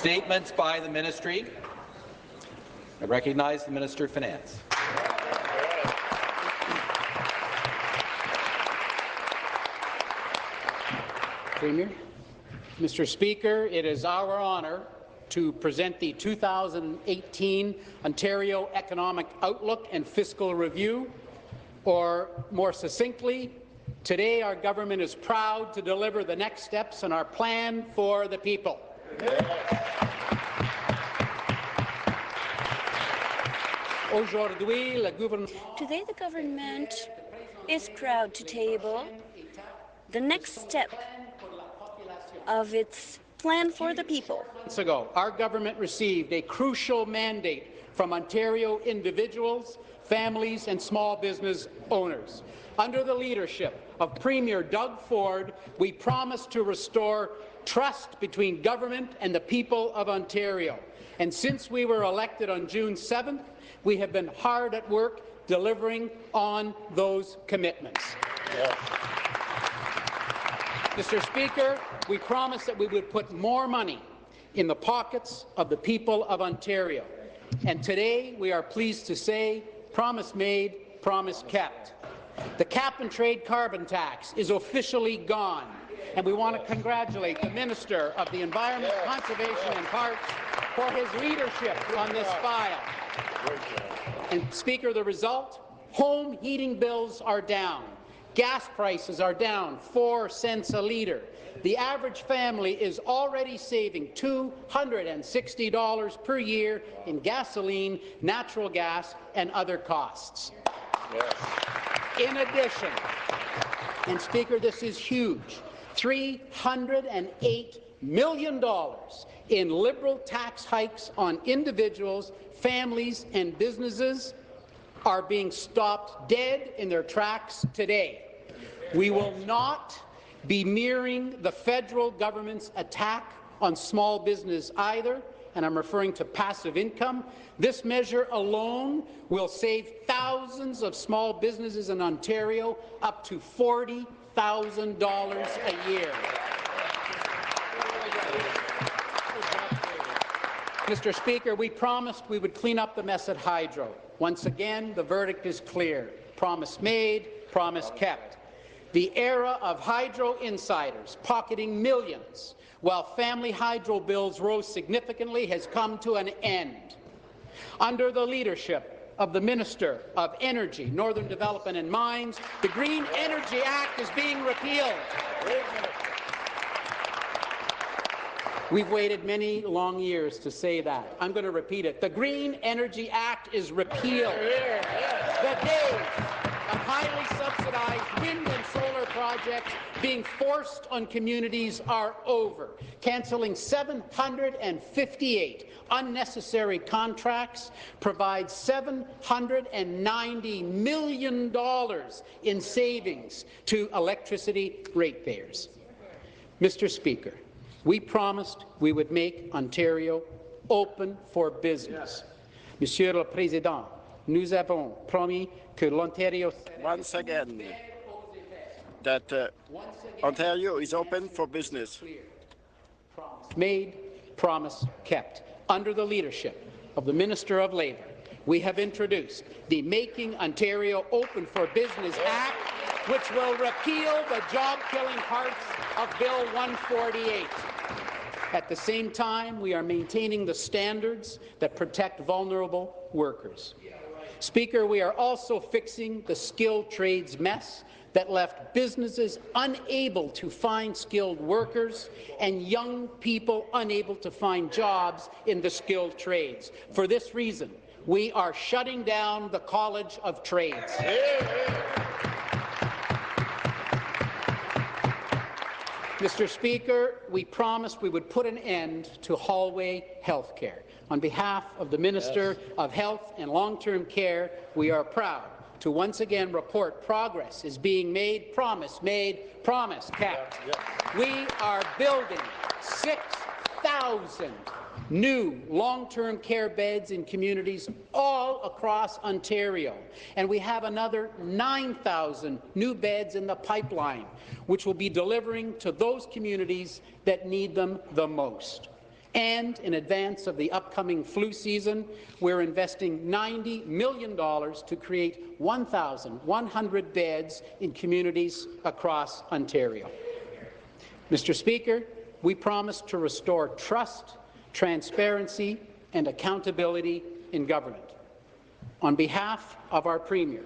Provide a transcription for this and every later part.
Statements by the Ministry. I recognize the Minister of Finance. Premier. Mr. Speaker, it is our honour to present the 2018 Ontario Economic Outlook and Fiscal Review, or more succinctly, today our government is proud to deliver the next steps in our plan for the people. Today the government is proud to table the next step of its plan for the people. Months ago, our government received a crucial mandate from Ontario individuals, families and small business owners. Under the leadership of Premier Doug Ford, we promised to restore trust between government and the people of Ontario. And since we were elected on June 7th, we have been hard at work delivering on those commitments. Yes. Mr. Speaker, we promised that we would put more money in the pockets of the people of Ontario. And today, we are pleased to say, promise made, promise kept. The cap-and-trade carbon tax is officially gone, and we want to congratulate the Minister of the Environment, Conservation and Parks for his leadership on this file. And, Speaker, the result? Home heating bills are down. Gas prices are down 4 cents a litre. The average family is already saving $260 per year in gasoline, natural gas, and other costs. Yes. In addition, and Speaker, this is huge, $308 million in Liberal tax hikes on individuals, families, and businesses are being stopped dead in their tracks today. We will not be mirroring the federal government's attack on small business either, and I'm referring to passive income. This measure alone will save thousands of small businesses in Ontario up to $40,000 a year. Mr. Speaker, we promised we would clean up the mess at Hydro. Once again, the verdict is clear. Promise made, promise kept. The era of hydro insiders pocketing millions while family hydro bills rose significantly has come to an end. Under the leadership of the Minister of Energy, Northern Development and Mines, the Green Energy Act is being repealed. We've waited many long years to say that. I'm going to repeat it. The Green Energy Act is repealed. The days of highly subsidized wind and solar projects being forced on communities are over. Cancelling 758 unnecessary contracts provides $790 million in savings to electricity ratepayers. Mr. Speaker, we promised we would make Ontario open for business. Monsieur le Président, nous avons promis que l'Ontario... Once again, that Ontario is open for business. Promise made, promise kept. Under the leadership of the Minister of Labour, we have introduced the Making Ontario Open for Business Act, which will repeal the job-killing parts of Bill 148. At the same time, we are maintaining the standards that protect vulnerable workers. Speaker, we are also fixing the skilled trades mess that left businesses unable to find skilled workers and young people unable to find jobs in the skilled trades. For this reason, we are shutting down the College of Trades. Mr. Speaker, we promised we would put an end to hallway health care. On behalf of the Minister of Health and Long-Term Care, we are proud to once again report progress is being made, promise kept. We are building 6,000 new long-term care beds in communities all across Ontario, and we have another 9,000 new beds in the pipeline, which will be delivering to those communities that need them the most. And in advance of the upcoming flu season, we're investing $90 million to create 1,100 beds in communities across Ontario. Mr. Speaker, we promise to restore trust, transparency, and accountability in government. On behalf of our Premier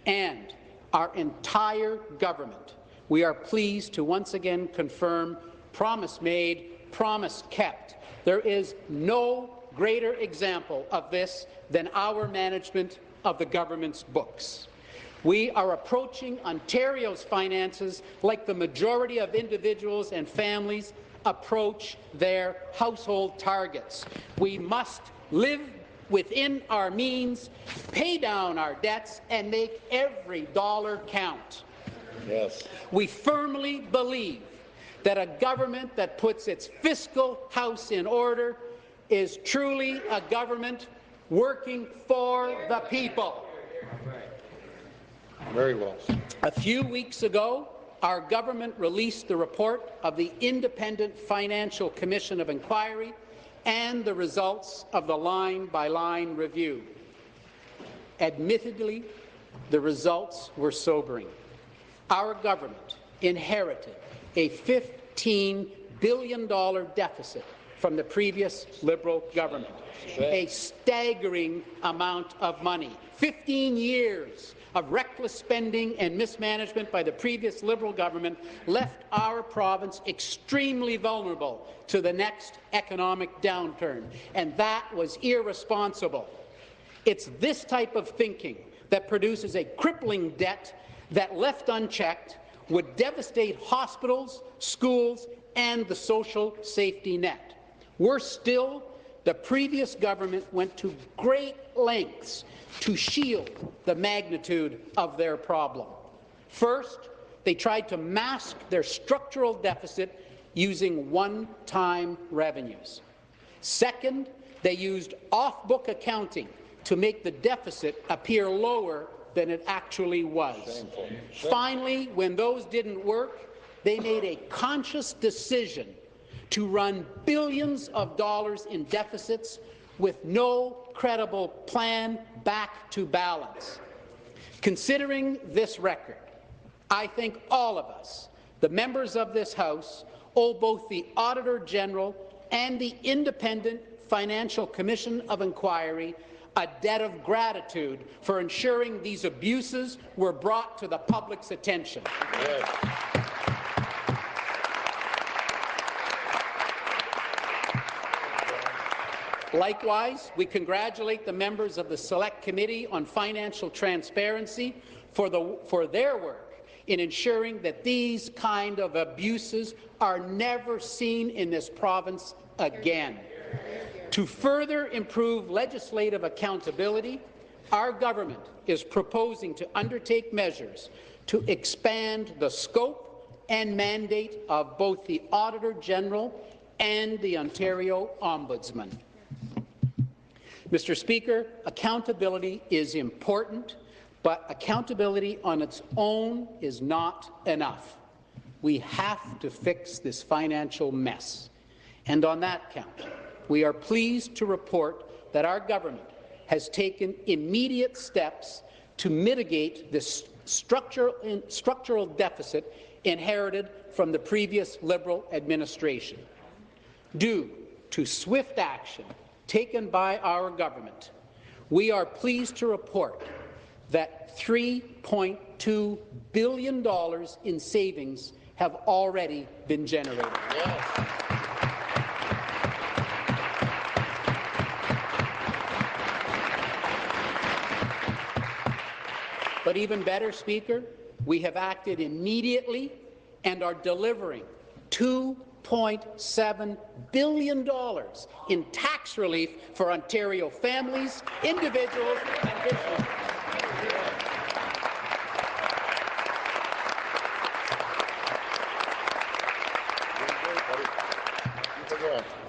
and our entire government, we are pleased to once again confirm promise made, promise kept. There is no greater example of this than our management of the government's books. We are approaching Ontario's finances like the majority of individuals and families approach their household targets. We must live within our means, pay down our debts, and make every dollar count. Yes. We firmly believe that a government that puts its fiscal house in order is truly a government working for the people. Very well. A few weeks ago, our government released the report of the Independent Financial Commission of Inquiry and the results of the line-by-line review. Admittedly, the results were sobering. Our government inherited a $15 billion deficit from the previous Liberal government, a staggering amount of money. 15 years of reckless spending and mismanagement by the previous Liberal government left our province extremely vulnerable to the next economic downturn, and that was irresponsible. It's this type of thinking that produces a crippling debt that, left unchecked, would devastate hospitals, schools, and the social safety net. Worse still, the previous government went to great lengths to shield the magnitude of their problem. First, they tried to mask their structural deficit using one-time revenues. Second, they used off-book accounting to make the deficit appear lower than it actually was. Finally, when those didn't work, they made a conscious decision to run billions of dollars in deficits with no credible plan back to balance. Considering this record, I think all of us, the members of this House, owe both the Auditor General and the Independent Financial Commission of Inquiry a debt of gratitude for ensuring these abuses were brought to the public's attention. Yes. Likewise, we congratulate the members of the Select Committee on Financial Transparency for their work in ensuring that these kind of abuses are never seen in this province again. To further improve legislative accountability, our government is proposing to undertake measures to expand the scope and mandate of both the Auditor General and the Ontario Ombudsman. Mr. Speaker, accountability is important, but accountability on its own is not enough. We have to fix this financial mess. And on that count, we are pleased to report that our government has taken immediate steps to mitigate this structural deficit inherited from the previous Liberal administration. Due to swift action taken by our government, we are pleased to report that $3.2 billion in savings have already been generated. Yes. But even better, Speaker, we have acted immediately and are delivering $2.7 billion in tax relief for Ontario families, individuals, and businesses.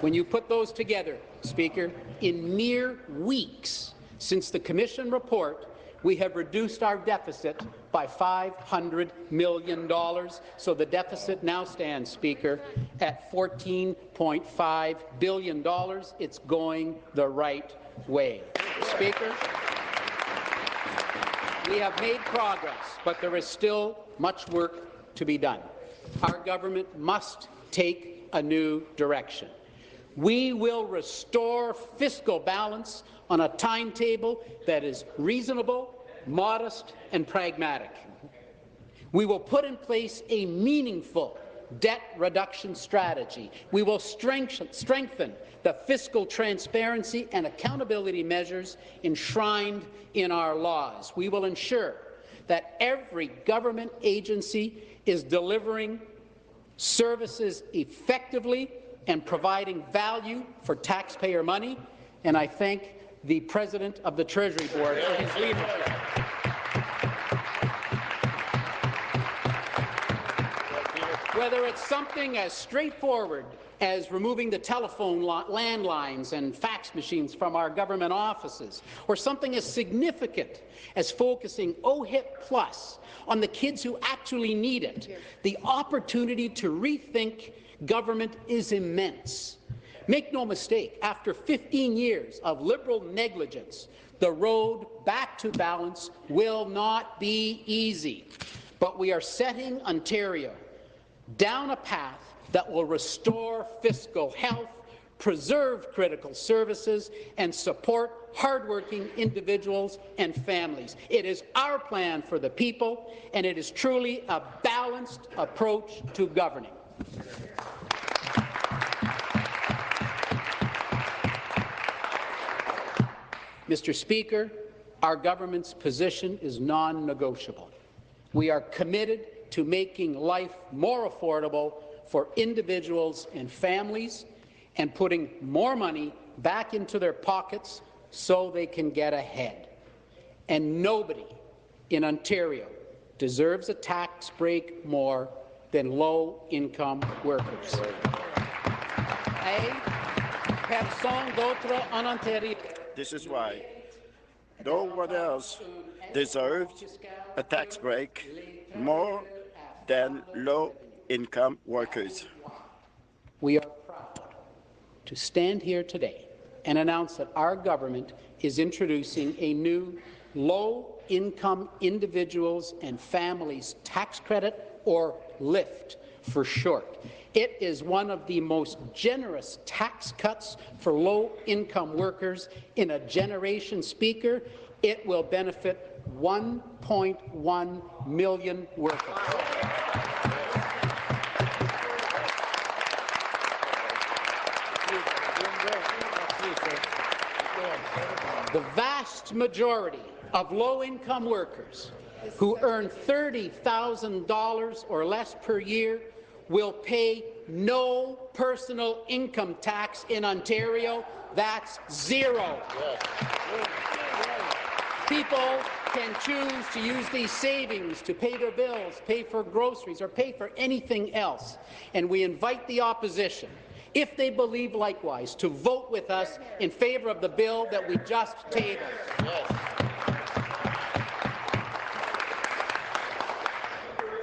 When you put those together, Speaker, in mere weeks since the Commission report, we have reduced our deficit by $500 million, so the deficit now stands, Speaker, at $14.5 billion. It's going the right way. Speaker, we have made progress, but there is still much work to be done. Our government must take a new direction. We will restore fiscal balance on a timetable that is reasonable, modest, and pragmatic. We will put in place a meaningful debt reduction strategy. We will strengthen the fiscal transparency and accountability measures enshrined in our laws. We will ensure that every government agency is delivering services effectively and providing value for taxpayer money, and I thank the President of the Treasury Board for his leadership. Whether it's something as straightforward as removing the telephone landlines and fax machines from our government offices, or something as significant as focusing OHIP Plus on the kids who actually need it, the opportunity to rethink government is immense. Make no mistake, after 15 years of Liberal negligence, the road back to balance will not be easy. But we are setting Ontario down a path that will restore fiscal health, preserve critical services, and support hardworking individuals and families. It is our plan for the people, and it is truly a balanced approach to governing. Mr. Speaker, our government's position is non-negotiable. We are committed to making life more affordable for individuals and families and putting more money back into their pockets so they can get ahead. And nobody in Ontario deserves a tax break more than low-income workers. Personne d'autre en Ontario. This is why no one else deserves a tax break more than low-income workers. We are proud to stand here today and announce that our government is introducing a new low-income individuals and families tax credit, or LIFT for short. It is one of the most generous tax cuts for low-income workers in a generation, Speaker. It will benefit 1.1 million workers. The vast majority of low-income workers who earn $30,000 or less per year will pay no personal income tax in Ontario. That's zero. People can choose to use these savings to pay their bills, pay for groceries, or pay for anything else. And we invite the opposition, if they believe likewise, to vote with us in favour of the bill that we just tabled.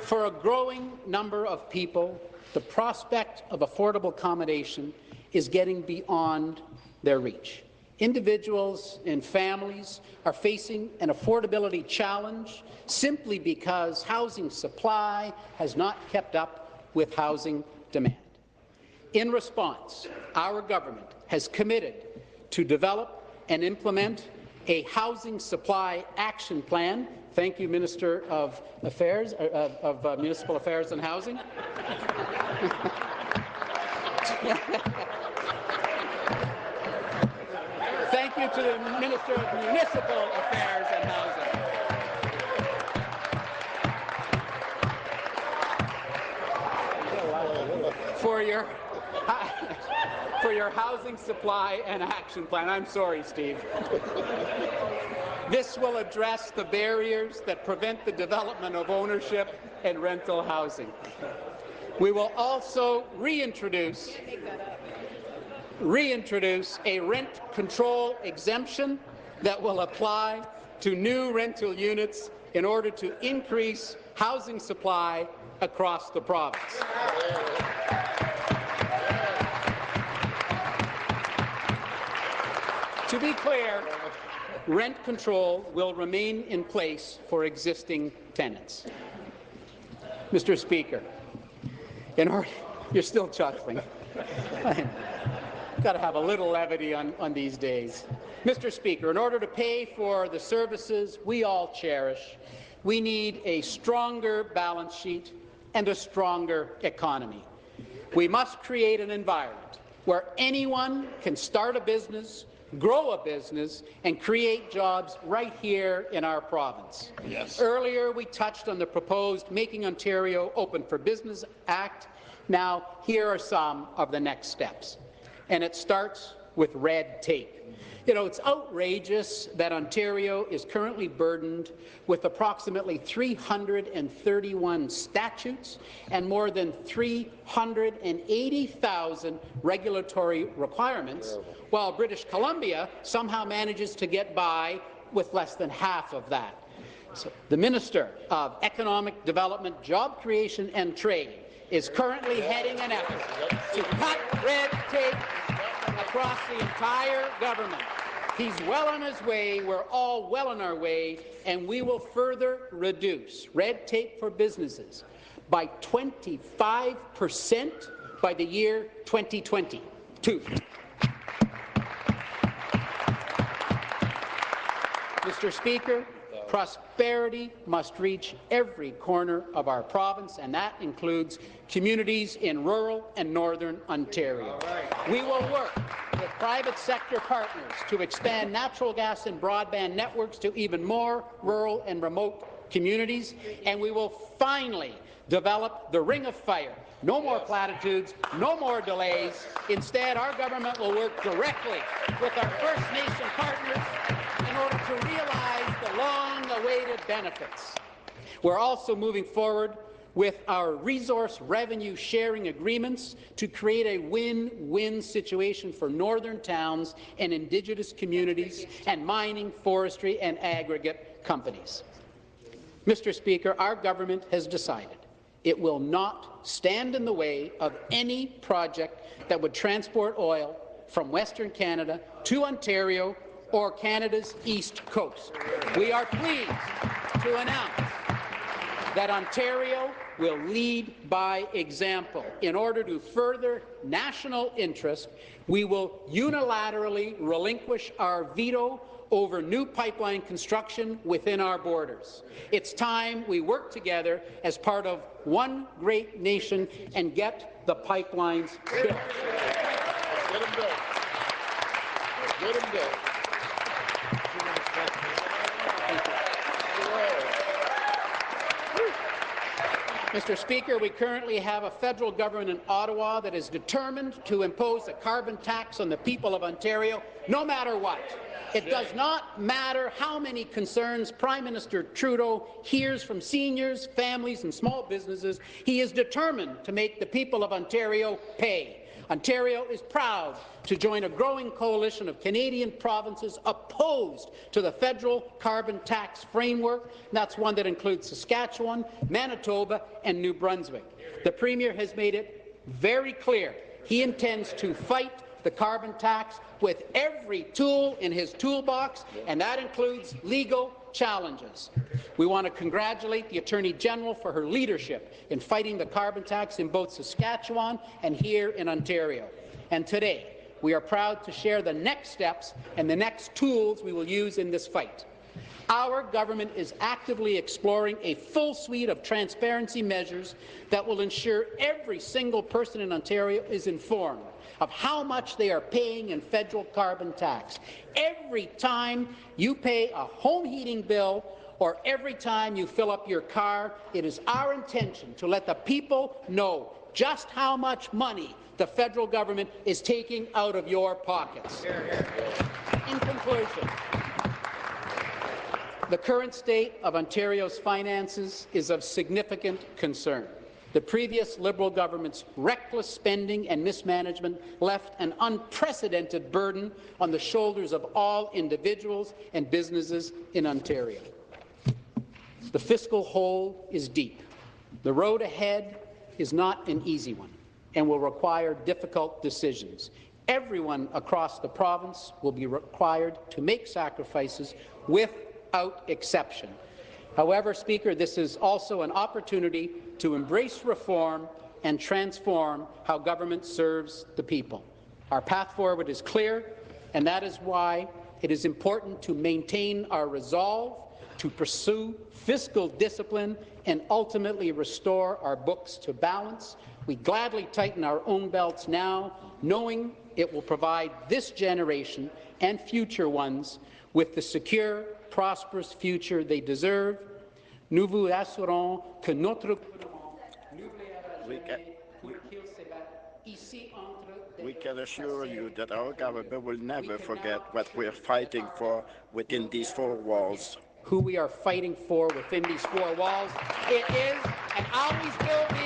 For a growing number of people, the prospect of affordable accommodation is getting beyond their reach. Individuals and families are facing an affordability challenge simply because housing supply has not kept up with housing demand. In response, our government has committed to develop and implement a housing supply action plan. Thank you, Minister of Affairs, Municipal Affairs and Housing. Thank you to the Minister of Municipal Affairs and Housing. For your housing supply and action plan. I'm sorry, Steve. This will address the barriers that prevent the development of ownership and rental housing. We will also reintroduce a rent control exemption that will apply to new rental units in order to increase housing supply across the province. To be clear, rent control will remain in place for existing tenants. Mr. Speaker, you're still chuckling. Got to have a little levity on these days. Mr. Speaker, in order to pay for the services we all cherish, we need a stronger balance sheet and a stronger economy. We must create an environment where anyone can start a business, grow a business, and create jobs right here in our province. Yes. Earlier, we touched on the proposed Making Ontario Open for Business Act. Now, here are some of the next steps. And it starts with red tape. You know, it's outrageous that Ontario is currently burdened with approximately 331 statutes and more than 380,000 regulatory requirements, while British Columbia somehow manages to get by with less than half of that. So, the Minister of Economic Development, Job Creation and Trade is currently heading an effort to cut red tape across the entire government. He's well on his way, we're all well on our way, and we will further reduce red tape for businesses by 25% by the year 2022. Mr. Speaker, prosperity must reach every corner of our province, and that includes communities in rural and northern Ontario. We will work with private sector partners to expand natural gas and broadband networks to even more rural and remote communities, and we will finally develop the Ring of Fire. No more platitudes, no more delays. Instead, our government will work directly with our First Nation partners in order to realize the long-awaited benefits. We're also moving forward with our resource revenue sharing agreements to create a win-win situation for northern towns and Indigenous communities and mining, forestry and aggregate companies. Mr. Speaker, our government has decided it will not stand in the way of any project that would transport oil from Western Canada to Ontario or Canada's East Coast. We are pleased to announce that Ontario will lead by example. In order to further national interest, we will unilaterally relinquish our veto over new pipeline construction within our borders. It's time we work together as part of one great nation and get the pipelines built. Get them built. Get them built. Mr. Speaker, we currently have a federal government in Ottawa that is determined to impose a carbon tax on the people of Ontario, no matter what. It does not matter how many concerns Prime Minister Trudeau hears from seniors, families and small businesses. He is determined to make the people of Ontario pay. Ontario is proud to join a growing coalition of Canadian provinces opposed to the federal carbon tax framework. That's one that includes Saskatchewan, Manitoba and New Brunswick. The Premier has made it very clear he intends to fight the carbon tax with every tool in his toolbox, and that includes legal challenges. We want to congratulate the Attorney General for her leadership in fighting the carbon tax in both Saskatchewan and here in Ontario. And today, we are proud to share the next steps and the next tools we will use in this fight. Our government is actively exploring a full suite of transparency measures that will ensure every single person in Ontario is informed of how much they are paying in federal carbon tax. Every time you pay a home heating bill or every time you fill up your car, it is our intention to let the people know just how much money the federal government is taking out of your pockets. In conclusion, the current state of Ontario's finances is of significant concern. The previous Liberal government's reckless spending and mismanagement left an unprecedented burden on the shoulders of all individuals and businesses in Ontario. The fiscal hole is deep. The road ahead is not an easy one and will require difficult decisions. Everyone across the province will be required to make sacrifices without exception. However, Speaker, this is also an opportunity to embrace reform and transform how government serves the people. Our path forward is clear, and that is why it is important to maintain our resolve to pursue fiscal discipline and ultimately restore our books to balance. We gladly tighten our own belts now, knowing it will provide this generation and future ones with the secure, prosperous future they deserve. Nous vous assurons que notre gouvernement n'oubliera jamais qu'il se bat ici entre. We can assure you that our government will never forget what we're fighting for within these four walls. Who we are fighting for within these four walls. It is and always will be